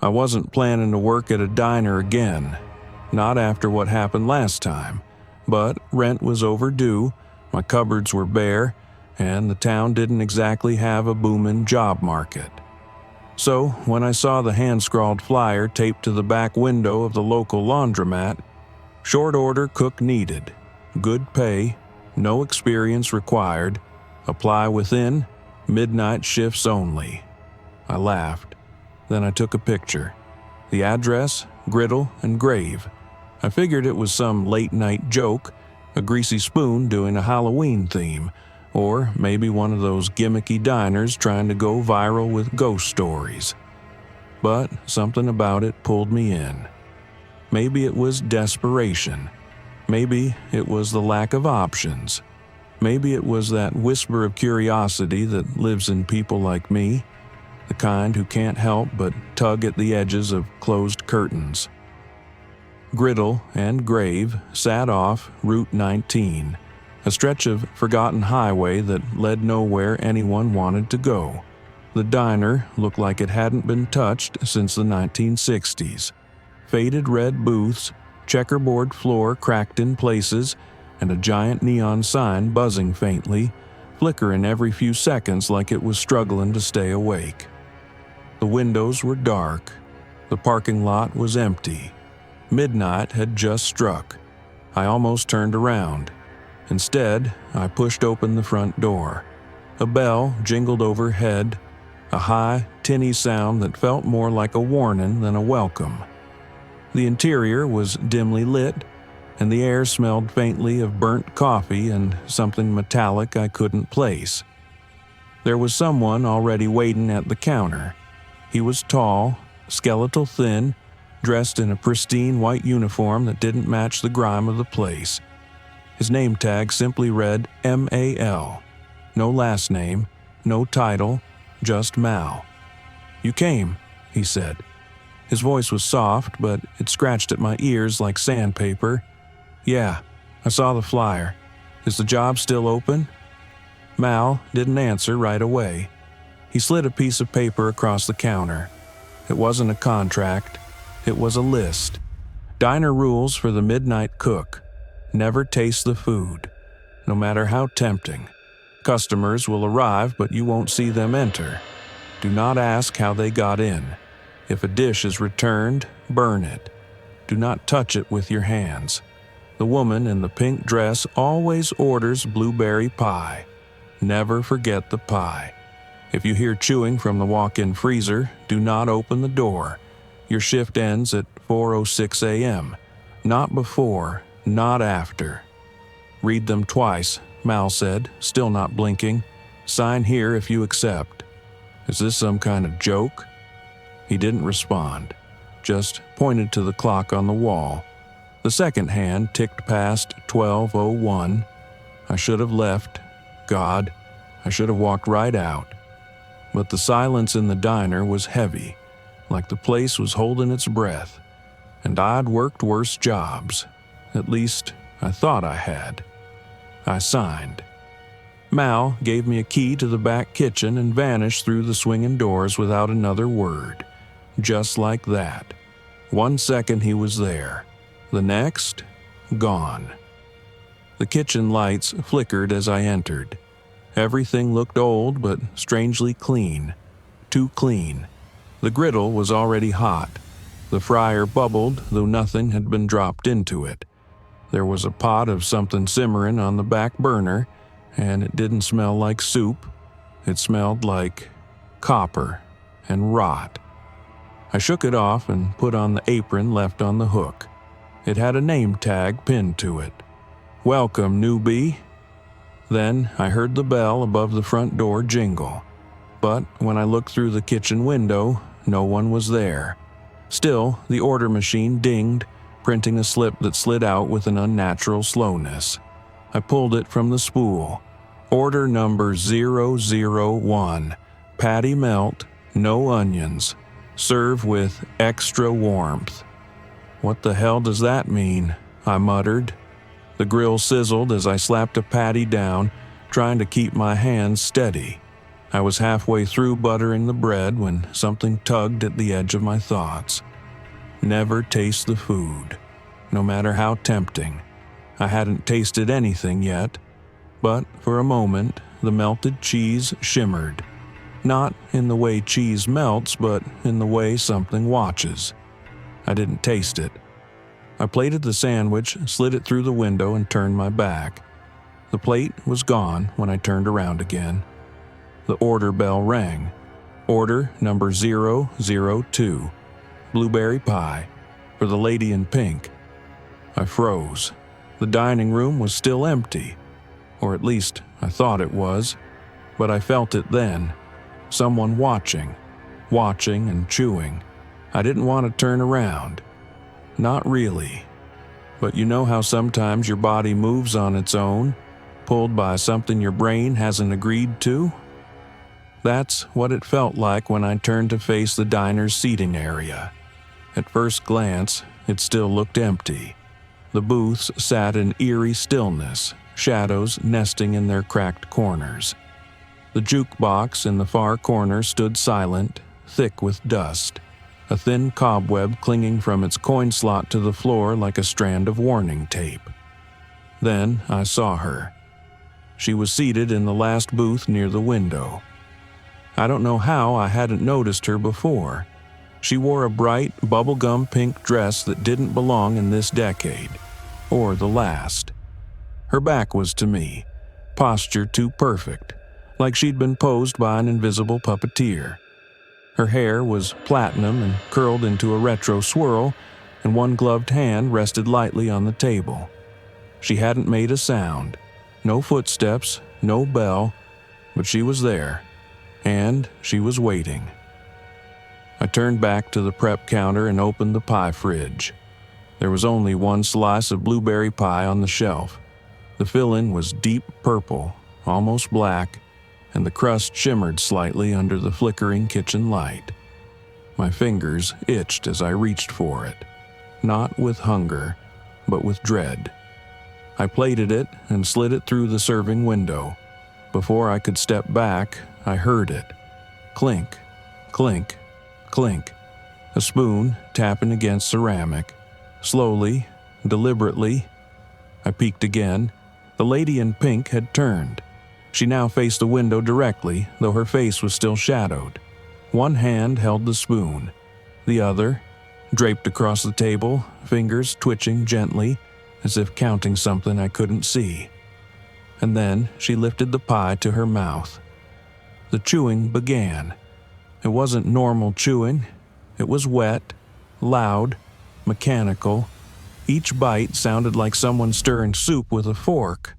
I wasn't planning to work at a diner again, not after what happened last time, but rent was overdue, my cupboards were bare, and the town didn't exactly have a booming job market. So, when I saw the hand-scrawled flyer taped to the back window of the local laundromat, short order cook needed, good pay, no experience required, apply within, midnight shifts only. I laughed. Then I took a picture. The address, griddle, and grave. I figured it was some late-night joke, a greasy spoon doing a Halloween theme, or maybe one of those gimmicky diners trying to go viral with ghost stories. But something about it pulled me in. Maybe it was desperation. Maybe it was the lack of options. Maybe it was that whisper of curiosity that lives in people like me, the kind who can't help but tug at the edges of closed curtains. Griddle and grave sat off Route 19, a stretch of forgotten highway that led nowhere anyone wanted to go. The diner looked like it hadn't been touched since the 1960s. Faded red booths, checkerboard floor cracked in places, and a giant neon sign buzzing faintly, flickering every few seconds like it was struggling to stay awake. The windows were dark. The parking lot was empty. Midnight had just struck. I almost turned around. Instead, I pushed open the front door. A bell jingled overhead, a high, tinny sound that felt more like a warning than a welcome. The interior was dimly lit, and the air smelled faintly of burnt coffee and something metallic I couldn't place. There was someone already waiting at the counter. He was tall, skeletal thin, dressed in a pristine white uniform that didn't match the grime of the place. His name tag simply read M.A.L. No last name, no title, just Mal. "You came," he said. His voice was soft, but it scratched at my ears like sandpaper. "Yeah, I saw the flyer. Is the job still open?" Mal didn't answer right away. He slid a piece of paper across the counter. It wasn't a contract. It was a list. Diner rules for the midnight cook. Never taste the food, no matter how tempting. Customers will arrive, but you won't see them enter. Do not ask how they got in. If a dish is returned, burn it. Do not touch it with your hands. The woman in the pink dress always orders blueberry pie. Never forget the pie. If you hear chewing from the walk-in freezer, do not open the door. Your shift ends at 4:06 a.m. Not before, not after. "Read them twice," Mal said, still not blinking. "Sign here if you accept." "Is this some kind of joke?" He didn't respond, just pointed to the clock on the wall. The second hand ticked past 12:01. I should have left. God, I should have walked right out. But the silence in the diner was heavy, like the place was holding its breath. And I'd worked worse jobs. At least, I thought I had. I signed. Mal gave me a key to the back kitchen and vanished through the swinging doors without another word. Just like that. 1 second he was there. The next, gone. The kitchen lights flickered as I entered. Everything looked old but strangely clean. Too clean. The griddle was already hot. The fryer bubbled, though nothing had been dropped into it. There was a pot of something simmering on the back burner, and it didn't smell like soup. It smelled like copper and rot. I shook it off and put on the apron left on the hook. It had a name tag pinned to it. "Welcome, newbie." Then I heard the bell above the front door jingle. But when I looked through the kitchen window, no one was there. Still, the order machine dinged, printing a slip that slid out with an unnatural slowness. I pulled it from the spool. Order number 001. Patty melt, no onions. Serve with extra warmth. "What the hell does that mean?" I muttered. The grill sizzled as I slapped a patty down, trying to keep my hands steady. I was halfway through buttering the bread when something tugged at the edge of my thoughts. Never taste the food, no matter how tempting. I hadn't tasted anything yet, but for a moment the melted cheese shimmered. Not in the way cheese melts, but in the way something watches. I didn't taste it. I plated the sandwich, slid it through the window, and turned my back. The plate was gone when I turned around again. The order bell rang. Order number 002, blueberry pie, for the lady in pink. I froze. The dining room was still empty, or at least I thought it was, but I felt it then. Someone watching and chewing. I didn't want to turn around. Not really. But you know how sometimes your body moves on its own, pulled by something your brain hasn't agreed to? That's what it felt like when I turned to face the diner's seating area. At first glance, it still looked empty. The booths sat in eerie stillness, shadows nesting in their cracked corners. The jukebox in the far corner stood silent, thick with dust, a thin cobweb clinging from its coin slot to the floor like a strand of warning tape. Then I saw her. She was seated in the last booth near the window. I don't know how I hadn't noticed her before. She wore a bright, bubblegum pink dress that didn't belong in this decade, or the last. Her back was to me, posture too perfect, like she'd been posed by an invisible puppeteer. Her hair was platinum and curled into a retro swirl, and one gloved hand rested lightly on the table. She hadn't made a sound, no footsteps, no bell, but she was there, and she was waiting. I turned back to the prep counter and opened the pie fridge. There was only one slice of blueberry pie on the shelf. The filling was deep purple, almost black, and the crust shimmered slightly under the flickering kitchen light. My fingers itched as I reached for it, not with hunger, but with dread. I plated it and slid it through the serving window. Before I could step back, I heard it. Clink, clink, clink. A spoon tapping against ceramic. Slowly, deliberately. I peeked again. The lady in pink had turned. She now faced the window directly, though her face was still shadowed. One hand held the spoon. The other, draped across the table, fingers twitching gently, as if counting something I couldn't see. And then she lifted the pie to her mouth. The chewing began. It wasn't normal chewing. It was wet, loud, mechanical. Each bite sounded like someone stirring soup with a fork.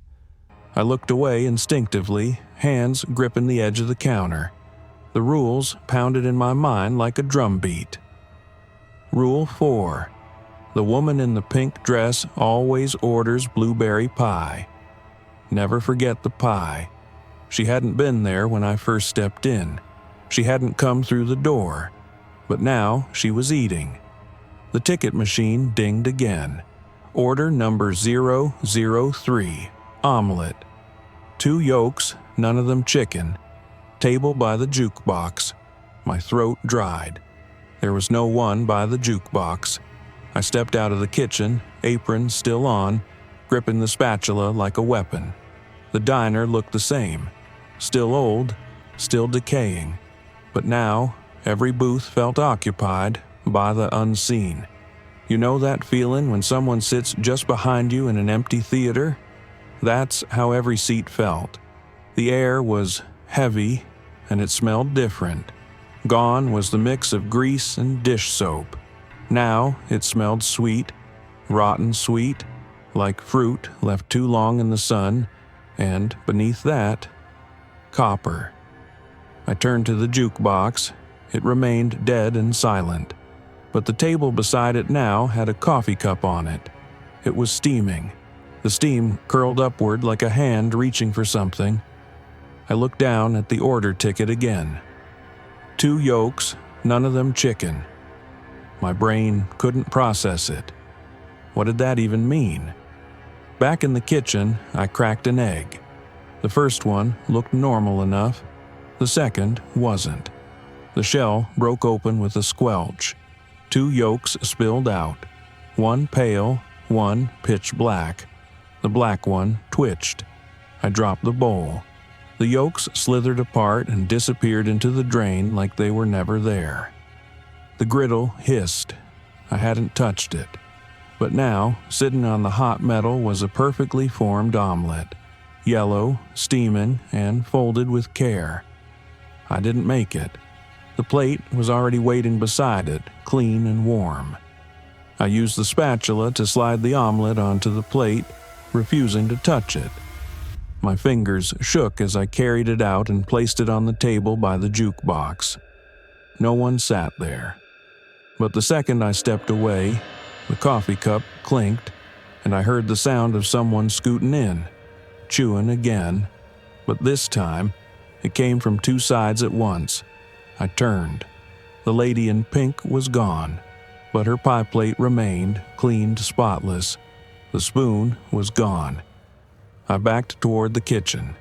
I looked away instinctively, hands gripping the edge of the counter. The rules pounded in my mind like a drumbeat. Rule 4. The woman in the pink dress always orders blueberry pie. Never forget the pie. She hadn't been there when I first stepped in. She hadn't come through the door. But now she was eating. The ticket machine dinged again. Order number 003, omelet. 2 yolks, none of them chicken. Table by the jukebox. My throat dried. There was no one by the jukebox. I stepped out of the kitchen, apron still on, gripping the spatula like a weapon. The diner looked the same. Still old, still decaying. But now, every booth felt occupied by the unseen. You know that feeling when someone sits just behind you in an empty theater? That's how every seat felt. The air was heavy, and it smelled different. Gone was the mix of grease and dish soap. Now it smelled sweet, rotten sweet, like fruit left too long in the sun, and beneath that, copper. I turned to the jukebox. It remained dead and silent, but the table beside it now had a coffee cup on it. It was steaming. The steam curled upward like a hand reaching for something. I looked down at the order ticket again. 2 yolks, none of them chicken. My brain couldn't process it. What did that even mean? Back in the kitchen, I cracked an egg. The first one looked normal enough. The second wasn't. The shell broke open with a squelch. 2 yolks spilled out. One pale, one pitch black. The black one twitched. I dropped the bowl. The yolks slithered apart and disappeared into the drain like they were never there. The griddle hissed. I hadn't touched it. But now, sitting on the hot metal was a perfectly formed omelet. Yellow, steaming, and folded with care. I didn't make it. The plate was already waiting beside it, clean and warm. I used the spatula to slide the omelet onto the plate, refusing to touch it. My fingers shook as I carried it out and placed it on the table by the jukebox. No one sat there. But the second I stepped away, the coffee cup clinked, and I heard the sound of someone scooting in, chewing again, but this time it came from 2 sides at once. I turned. The lady in pink was gone, but her pie plate remained, cleaned spotless. The spoon was gone. I backed toward the kitchen.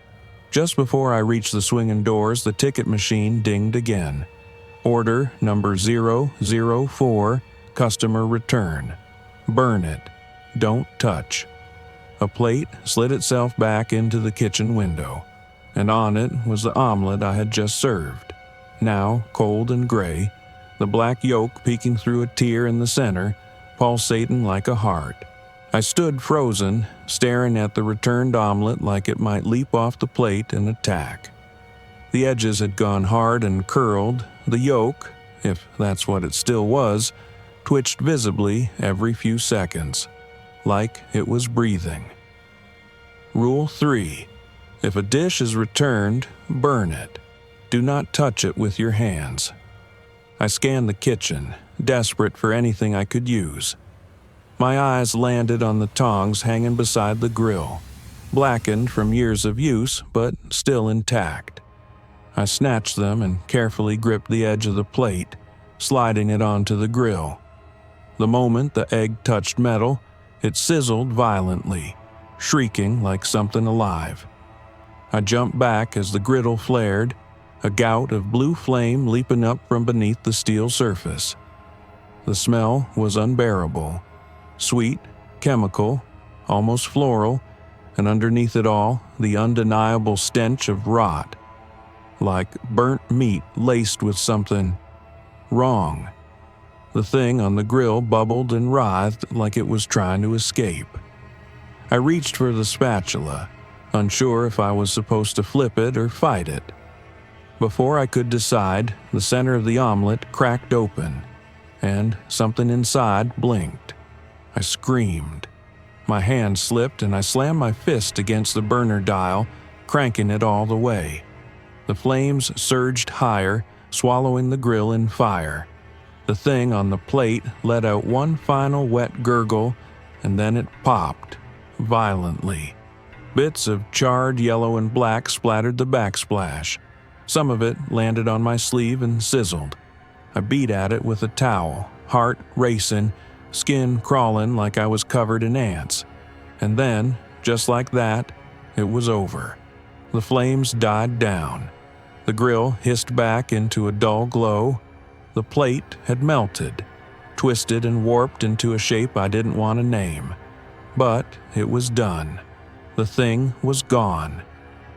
Just before I reached the swinging doors, the ticket machine dinged again. Order number 004, customer return. Burn it. Don't touch. A plate slid itself back into the kitchen window, and on it was the omelet I had just served. Now cold and gray, the black yolk peeking through a tear in the center, pulsating like a heart. I stood frozen, staring at the returned omelet like it might leap off the plate and attack. The edges had gone hard and curled. The yolk, if that's what it still was, twitched visibly every few seconds, like it was breathing. Rule 3. If a dish is returned, burn it. Do not touch it with your hands. I scanned the kitchen, desperate for anything I could use. My eyes landed on the tongs hanging beside the grill, blackened from years of use but still intact. I snatched them and carefully gripped the edge of the plate, sliding it onto the grill. The moment the egg touched metal, it sizzled violently, shrieking like something alive. I jumped back as the griddle flared, a gout of blue flame leaping up from beneath the steel surface. The smell was unbearable. Sweet, chemical, almost floral, and underneath it all, the undeniable stench of rot. Like burnt meat laced with something wrong. The thing on the grill bubbled and writhed like it was trying to escape. I reached for the spatula, unsure if I was supposed to flip it or fight it. Before I could decide, the center of the omelet cracked open, and something inside blinked. I screamed. My hand slipped and I slammed my fist against the burner dial, cranking it all the way. The flames surged higher, swallowing the grill in fire. The thing on the plate let out one final wet gurgle, and then it popped, violently. Bits of charred yellow and black splattered the backsplash. Some of it landed on my sleeve and sizzled. I beat at it with a towel, heart racing, skin crawling like I was covered in ants. And then, just like that, it was over. The flames died down. The grill hissed back into a dull glow. The plate had melted, twisted and warped into a shape I didn't want to name. But it was done. The thing was gone.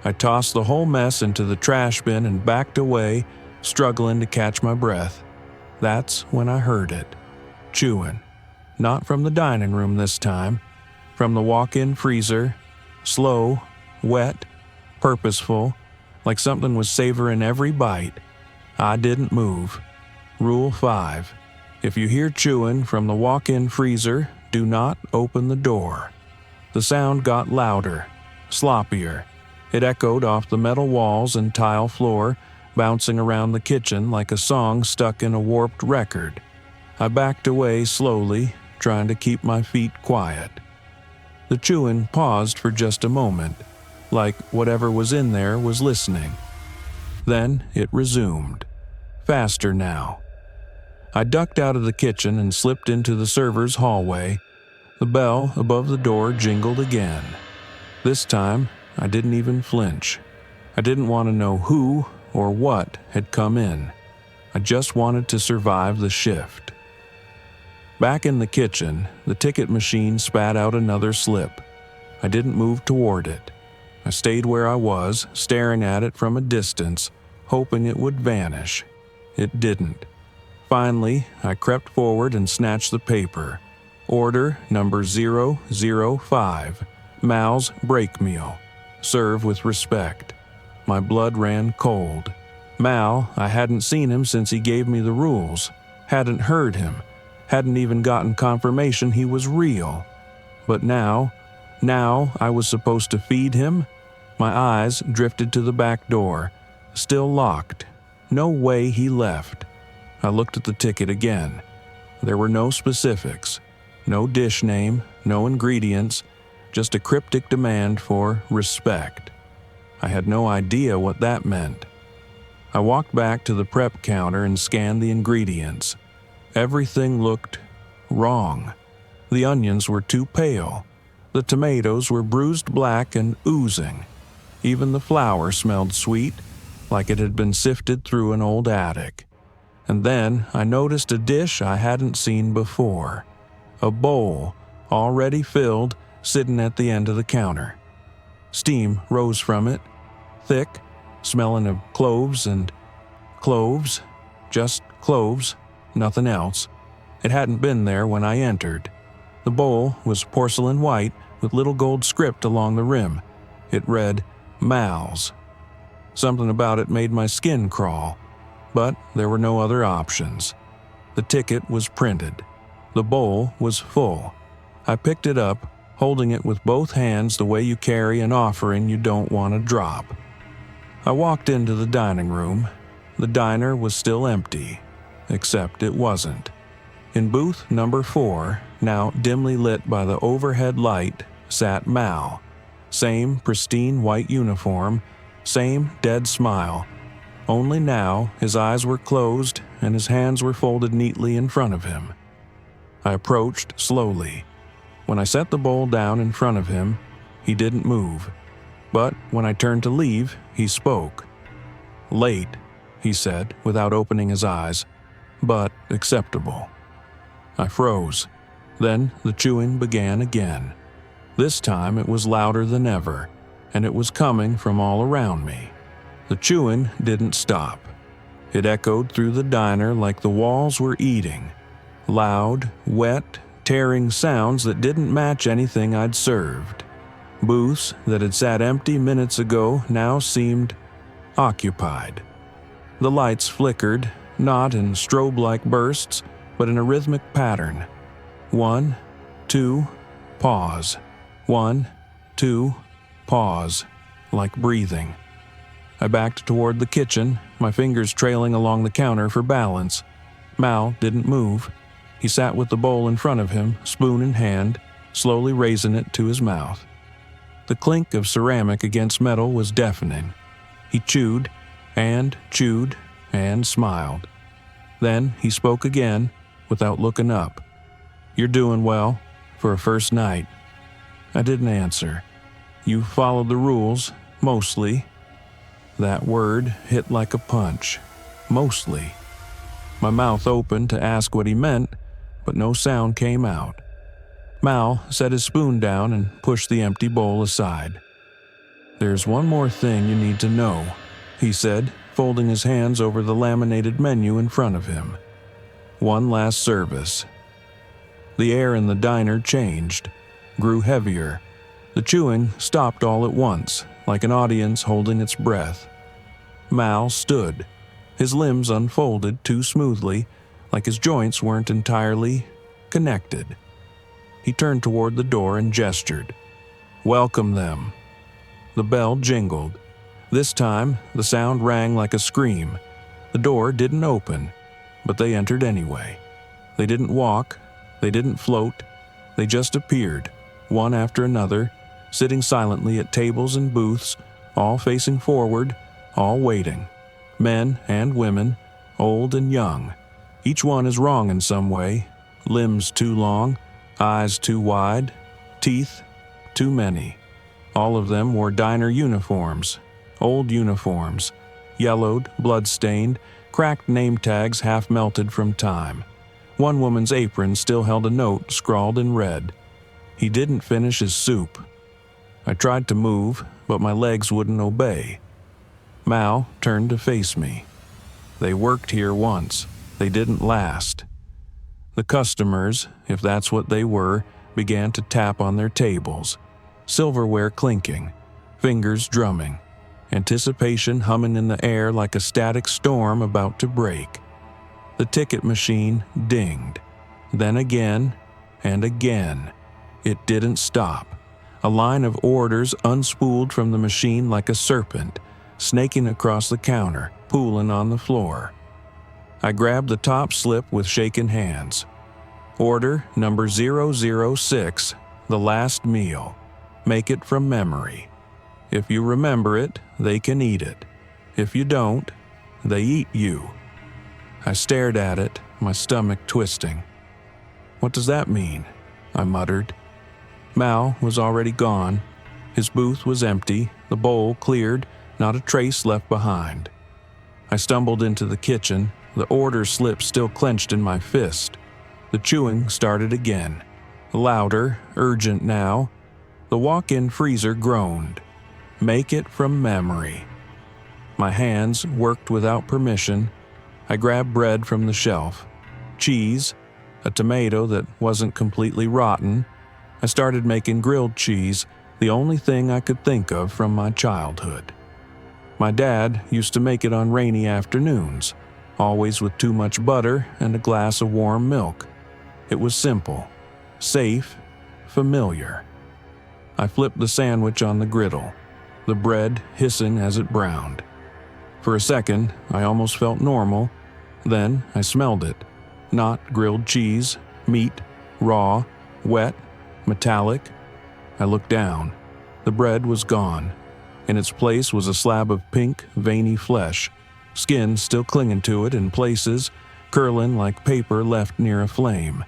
I tossed the whole mess into the trash bin and backed away, struggling to catch my breath. That's when I heard it. Chewing. Not from the dining room this time. From the walk-in freezer. Slow, wet, purposeful, like something was savoring every bite. I didn't move. Rule 5. If you hear chewing from the walk-in freezer, do not open the door. The sound got louder, sloppier. It echoed off the metal walls and tile floor, bouncing around the kitchen like a song stuck in a warped record. I backed away slowly, trying to keep my feet quiet. The chewing paused for just a moment, like whatever was in there was listening. Then it resumed. Faster now. I ducked out of the kitchen and slipped into the server's hallway. The bell above the door jingled again. This time, I didn't even flinch. I didn't want to know who or what had come in. I just wanted to survive the shift. Back in the kitchen, the ticket machine spat out another slip. I didn't move toward it. I stayed where I was, staring at it from a distance, hoping it would vanish. It didn't. Finally, I crept forward and snatched the paper. Order number 005, Mal's break meal. Serve with respect. My blood ran cold. Mal, I hadn't seen him since he gave me the rules. Hadn't heard him. Hadn't even gotten confirmation he was real. But now I was supposed to feed him? My eyes drifted to the back door. Still locked. No way he left. I looked at the ticket again. There were no specifics. No dish name, no ingredients, just a cryptic demand for respect. I had no idea what that meant. I walked back to the prep counter and scanned the ingredients. Everything looked wrong. The onions were too pale. The tomatoes were bruised black and oozing. Even the flour smelled sweet, like it had been sifted through an old attic. And then I noticed a dish I hadn't seen before. A bowl, already filled, sitting at the end of the counter. Steam rose from it, thick, smelling of cloves and cloves, just cloves, nothing else. It hadn't been there when I entered. The bowl was porcelain white with little gold script along the rim. It read, Mal's. Something about it made my skin crawl, but there were no other options. The ticket was printed. The bowl was full. I picked it up, holding it with both hands the way you carry an offering you don't want to drop. I walked into the dining room. The diner was still empty, except it wasn't. In booth number 4, now dimly lit by the overhead light, sat Mal. Same pristine white uniform, same dead smile. Only now his eyes were closed and his hands were folded neatly in front of him. I approached slowly. When I set the bowl down in front of him, he didn't move. But when I turned to leave, he spoke. Late, he said, without opening his eyes, but acceptable. I froze. Then the chewing began again. This time it was louder than ever, and it was coming from all around me. The chewing didn't stop. It echoed through the diner like the walls were eating. Loud, wet, tearing sounds that didn't match anything I'd served. Booths that had sat empty minutes ago now seemed occupied. The lights flickered, not in strobe-like bursts, but in a rhythmic pattern. 1, 2, pause. 1, 2, pause, like breathing. I backed toward the kitchen, my fingers trailing along the counter for balance. Mal didn't move. He sat with the bowl in front of him, spoon in hand, slowly raising it to his mouth. The clink of ceramic against metal was deafening. He chewed and smiled. Then he spoke again, without looking up. You're doing well, for a first night. I didn't answer. You followed the rules, mostly. That word hit like a punch. Mostly. My mouth opened to ask what he meant, but no sound came out. Mal set his spoon down and pushed the empty bowl aside. There's one more thing you need to know, he said, folding his hands over the laminated menu in front of him. One last service. The air in the diner changed, grew heavier. The chewing stopped all at once, like an audience holding its breath. Mal stood, his limbs unfolded too smoothly, like his joints weren't entirely connected. He turned toward the door and gestured. Welcome them. The bell jingled. This time, the sound rang like a scream. The door didn't open, but they entered anyway. They didn't walk, they didn't float, they just appeared, one after another, sitting silently at tables and booths, all facing forward, all waiting. Men and women, old and young. Each one is wrong in some way. Limbs too long, eyes too wide, teeth too many. All of them wore diner uniforms, old uniforms, yellowed, blood-stained, cracked name tags half melted from time. One woman's apron still held a note scrawled in red. He didn't finish his soup. I tried to move, but my legs wouldn't obey. Mal turned to face me. They worked here once. They didn't last. The customers, if that's what they were, began to tap on their tables. Silverware clinking, fingers drumming, anticipation humming in the air like a static storm about to break. The ticket machine dinged. Then again and again. It didn't stop. A line of orders unspooled from the machine like a serpent, snaking across the counter, pooling on the floor. I grabbed the top slip with shaken hands. Order number 006, the last meal. Make it from memory. If you remember it, they can eat it. If you don't, they eat you. I stared at it, my stomach twisting. What does that mean? I muttered. Mal was already gone. His booth was empty, the bowl cleared, not a trace left behind. I stumbled into the kitchen, the order slip still clenched in my fist. The chewing started again. Louder, urgent now. The walk-in freezer groaned. Make it from memory. My hands worked without permission. I grabbed bread from the shelf. Cheese, a tomato that wasn't completely rotten. I started making grilled cheese, the only thing I could think of from my childhood. My dad used to make it on rainy afternoons, always with too much butter and a glass of warm milk. It was simple, safe, familiar. I flipped the sandwich on the griddle, the bread hissing as it browned. For a second, I almost felt normal. Then I smelled it. Not grilled cheese, meat, raw, wet, metallic. I looked down. The bread was gone. In its place was a slab of pink, veiny flesh, skin still clinging to it in places, curling like paper left near a flame.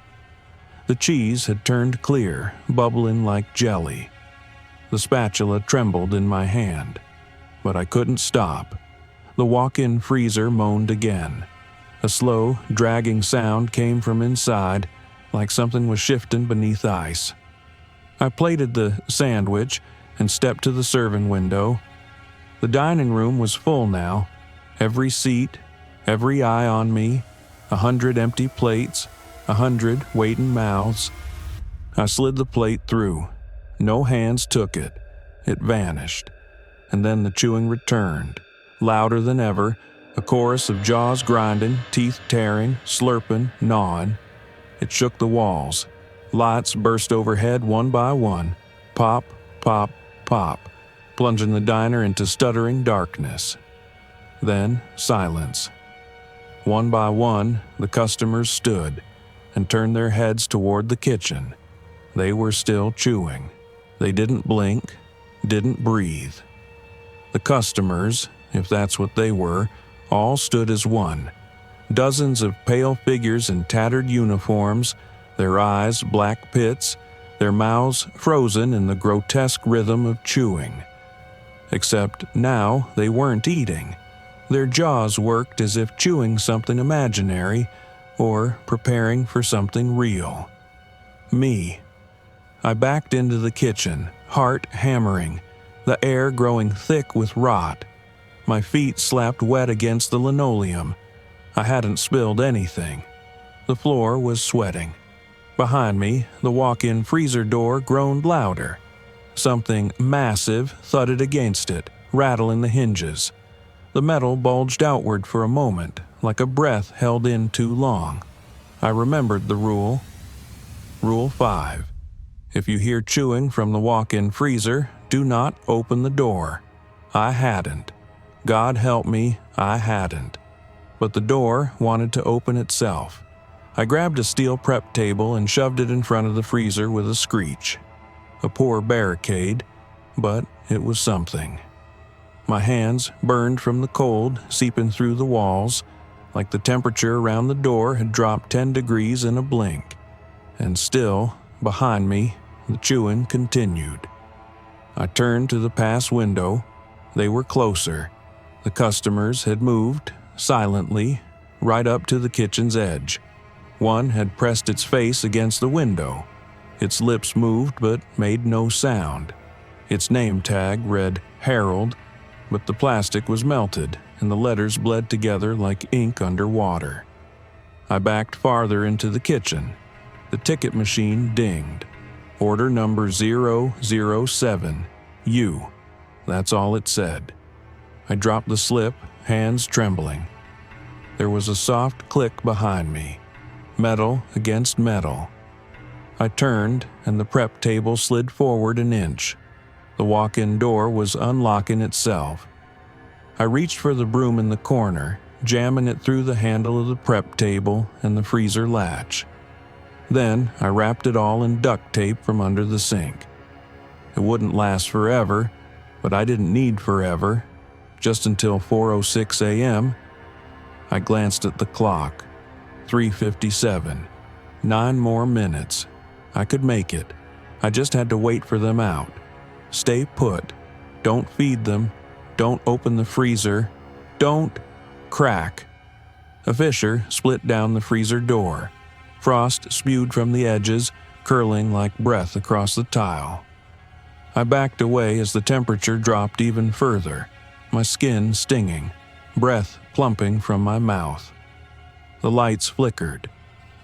The cheese had turned clear, bubbling like jelly. The spatula trembled in my hand, but I couldn't stop. The walk-in freezer moaned again. A slow, dragging sound came from inside, like something was shifting beneath ice. I plated the sandwich and stepped to the serving window. The dining room was full now. Every seat, every eye on me, 100 empty plates, 100 waiting mouths. I slid the plate through. No hands took it. It vanished. And then the chewing returned, louder than ever, a chorus of jaws grinding, teeth tearing, slurping, gnawing. It shook the walls. Lights burst overhead one by one. Pop, pop, pop, plunging the diner into stuttering darkness. Then silence. One by one, the customers stood and turned their heads toward the kitchen. They were still chewing. They didn't blink, didn't breathe. The customers, if that's what they were, all stood as one. Dozens of pale figures in tattered uniforms, their eyes black pits, their mouths frozen in the grotesque rhythm of chewing. Except now they weren't eating. Their jaws worked as if chewing something imaginary or preparing for something real. Me. I backed into the kitchen, heart hammering, the air growing thick with rot. My feet slapped wet against the linoleum. I hadn't spilled anything. The floor was sweating. Behind me, the walk-in freezer door groaned louder. Something massive thudded against it, rattling the hinges. The metal bulged outward for a moment, like a breath held in too long. I remembered the rule. Rule 5. If you hear chewing from the walk-in freezer, do not open the door. I hadn't. God help me, I hadn't. But the door wanted to open itself. I grabbed a steel prep table and shoved it in front of the freezer with a screech. A poor barricade, but it was something. My hands burned from the cold seeping through the walls, like the temperature around the door had dropped 10 degrees in a blink. And still, behind me, the chewing continued. I turned to the pass window. They were closer. The customers had moved, silently, right up to the kitchen's edge. One had pressed its face against the window. Its lips moved but made no sound. Its name tag read Harold, but the plastic was melted and the letters bled together like ink under water. I backed farther into the kitchen. The ticket machine dinged. Order number 007, U. That's all it said. I dropped the slip, hands trembling. There was a soft click behind me. Metal against metal. I turned, and the prep table slid forward an inch. The walk-in door was unlocking itself. I reached for the broom in the corner, jamming it through the handle of the prep table and the freezer latch. Then I wrapped it all in duct tape from under the sink. It wouldn't last forever, but I didn't need forever. Just until 4:06 a.m., I glanced at the clock. 3:57. 9 more minutes. I could make it. I just had to wait for them out. Stay put. Don't feed them. Don't open the freezer. Don't crack. A fissure split down the freezer door. Frost spewed from the edges, curling like breath across the tile. I backed away as the temperature dropped even further, my skin stinging, breath plumping from my mouth. The lights flickered.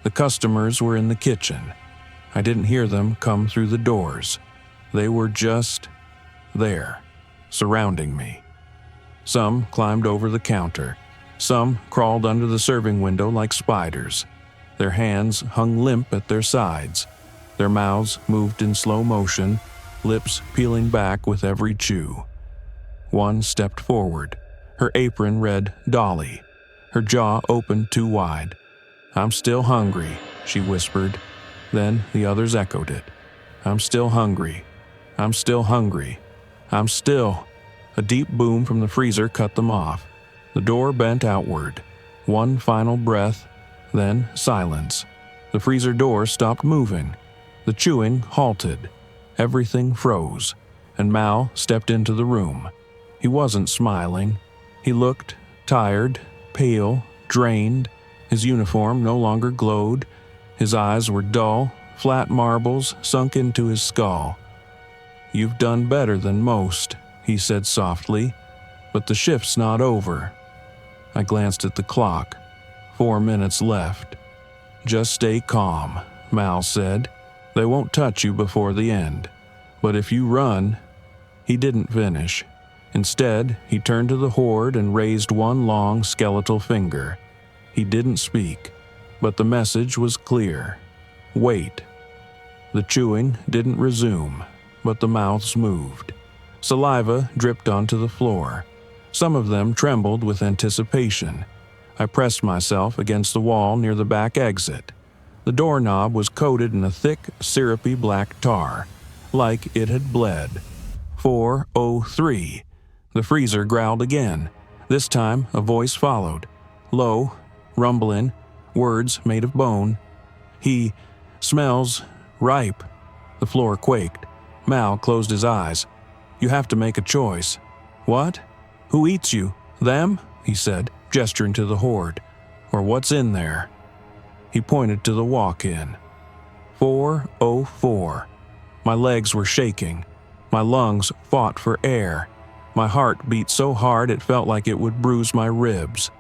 The customers were in the kitchen. I didn't hear them come through the doors. They were just there, surrounding me. Some climbed over the counter. Some crawled under the serving window like spiders. Their hands hung limp at their sides. Their mouths moved in slow motion, lips peeling back with every chew. One stepped forward. Her apron read Dolly. Her jaw opened too wide. "I'm still hungry," she whispered. Then the others echoed it. "I'm still hungry. I'm still hungry. I'm still..." A deep boom from the freezer cut them off. The door bent outward. One final breath, then silence. The freezer door stopped moving. The chewing halted. Everything froze, and Mal stepped into the room. He wasn't smiling. He looked tired, pale, drained. His uniform no longer glowed. His eyes were dull, flat marbles sunk into his skull. "You've done better than most," he said softly, "but the shift's not over." I glanced at the clock. 4 minutes left. "Just stay calm," Mal said. "They won't touch you before the end. But if you run..." He didn't finish. Instead, he turned to the horde and raised one long skeletal finger. He didn't speak, but the message was clear. Wait. The chewing didn't resume, but the mouths moved. Saliva dripped onto the floor. Some of them trembled with anticipation. I pressed myself against the wall near the back exit. The doorknob was coated in a thick, syrupy black tar, like it had bled. 4:03. The freezer growled again. This time, a voice followed. Low, rumbling, words made of bone. "He smells ripe." The floor quaked. Mal closed his eyes. "You have to make a choice." "What? Who eats you? Them?" he said, gesturing to the horde. "Or what's in there?" He pointed to the walk-in. 4:04. My legs were shaking. My lungs fought for air. My heart beat so hard it felt like it would bruise my ribs.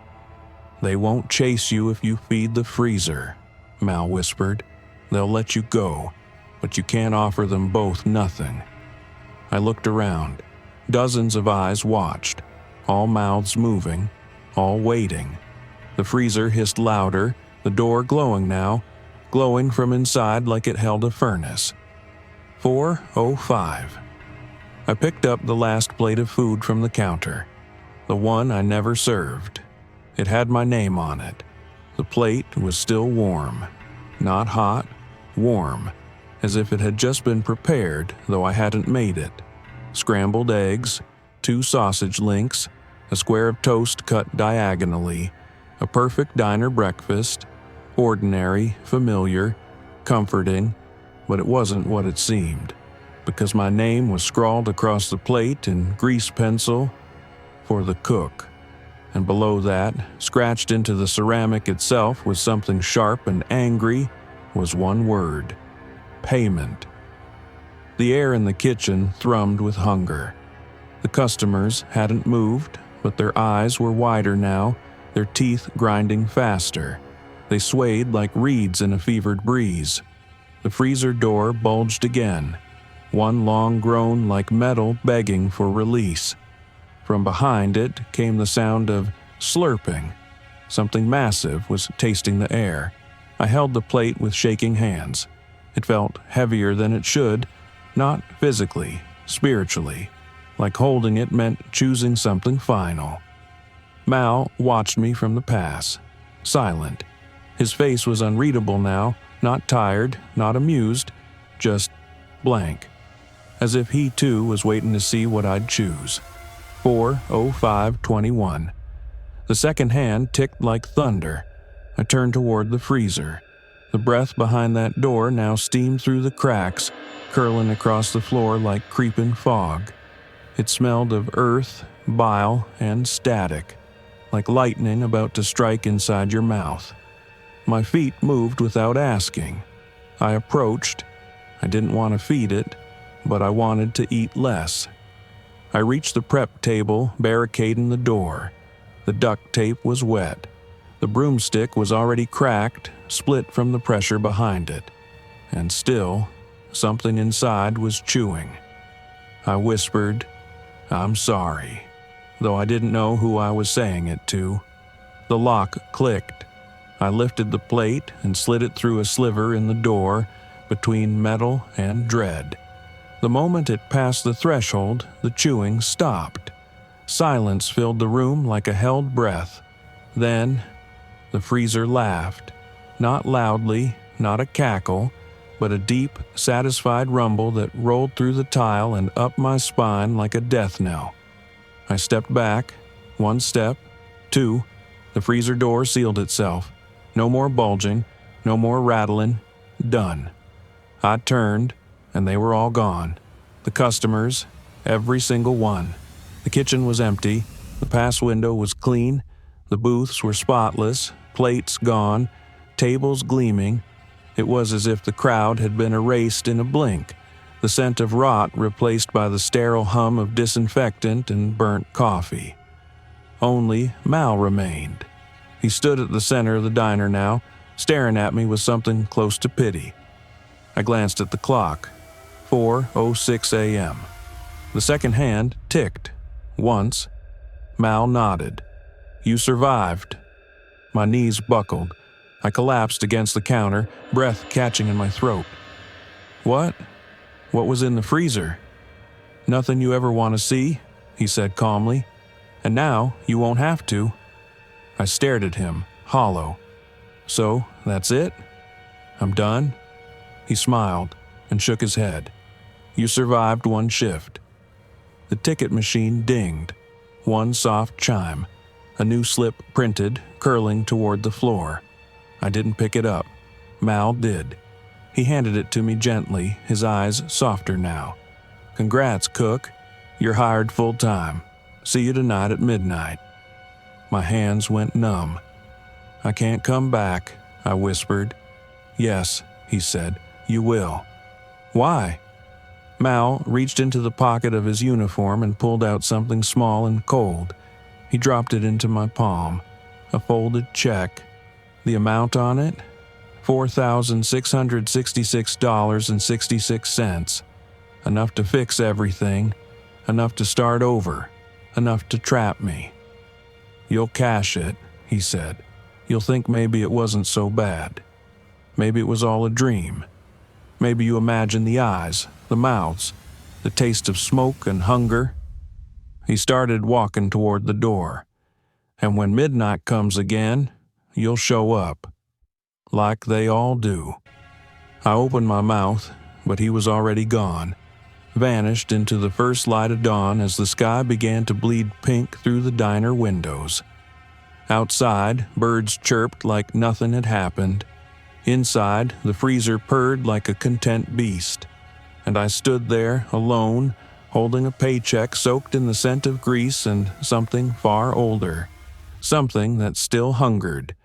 "They won't chase you if you feed the freezer," Mal whispered. "They'll let you go, but you can't offer them both nothing." I looked around. Dozens of eyes watched, all mouths moving, all waiting. The freezer hissed louder, the door glowing now, glowing from inside like it held a furnace. 4:05. I picked up the last plate of food from the counter, the one I never served. It had my name on it. The plate was still warm. Not hot, warm, as if it had just been prepared, though I hadn't made it. Scrambled eggs, 2 sausage links, a square of toast cut diagonally, a perfect diner breakfast, ordinary, familiar, comforting, but it wasn't what it seemed, because my name was scrawled across the plate in grease pencil. for the cook. And below that, scratched into the ceramic itself with something sharp and angry, was one word: payment. The air in the kitchen thrummed with hunger. The customers hadn't moved, but their eyes were wider now, their teeth grinding faster. They swayed like reeds in a fevered breeze. The freezer door bulged again, one long groan like metal begging for release. From behind it came the sound of slurping. Something massive was tasting the air. I held the plate with shaking hands. It felt heavier than it should, not physically, spiritually, like holding it meant choosing something final. Mal watched me from the pass, silent. His face was unreadable now, not tired, not amused, just blank, as if he too was waiting to see what I'd choose. 4:05:21. The second hand ticked like thunder. I turned toward the freezer. The breath behind that door now steamed through the cracks, curling across the floor like creeping fog. It smelled of earth, bile, and static, like lightning about to strike inside your mouth. My feet moved without asking. I approached. I didn't want to feed it, but I wanted to eat less. I reached the prep table, barricading the door. The duct tape was wet. The broomstick was already cracked, split from the pressure behind it. And still, something inside was chewing. I whispered, "I'm sorry," though I didn't know who I was saying it to. The lock clicked. I lifted the plate and slid it through a sliver in the door between metal and dread. The moment it passed the threshold, the chewing stopped. Silence filled the room like a held breath. Then, the freezer laughed. Not loudly, not a cackle, but a deep, satisfied rumble that rolled through the tile and up my spine like a death knell. I stepped back. 1 step, 2. The freezer door sealed itself. No more bulging, no more rattling. Done. I turned, and they were all gone. The customers, every single one. The kitchen was empty. The pass window was clean. The booths were spotless, plates gone, tables gleaming. It was as if the crowd had been erased in a blink, the scent of rot replaced by the sterile hum of disinfectant and burnt coffee. Only Mal remained. He stood at the center of the diner now, staring at me with something close to pity. I glanced at the clock. 4:06 a.m. The second hand ticked. Once. Mal nodded. "You survived." My knees buckled. I collapsed against the counter, breath catching in my throat. "What? What was in the freezer?" "Nothing you ever want to see," he said calmly. "And now you won't have to." I stared at him, hollow. "So, that's it? I'm done?" He smiled and shook his head. "You survived one shift." The ticket machine dinged. One soft chime. A new slip printed, curling toward the floor. I didn't pick it up. Mal did. He handed it to me gently, his eyes softer now. "Congrats, cook. You're hired full-time. See you tonight at midnight." My hands went numb. "I can't come back," I whispered. "Yes," he said, "you will." "Why?" Mal reached into the pocket of his uniform and pulled out something small and cold. He dropped it into my palm. A folded check. The amount on it? $4,666.66. Enough to fix everything. Enough to start over. Enough to trap me. "You'll cash it," he said. "You'll think maybe it wasn't so bad. Maybe it was all a dream. Maybe you imagine the eyes, the mouths, the taste of smoke and hunger." He started walking toward the door. "And when midnight comes again, you'll show up. Like they all do." I opened my mouth, but he was already gone, vanished into the first light of dawn as the sky began to bleed pink through the diner windows. Outside, birds chirped like nothing had happened. Inside, the freezer purred like a content beast. And I stood there, alone, holding a paycheck soaked in the scent of grease and something far older. Something that still hungered,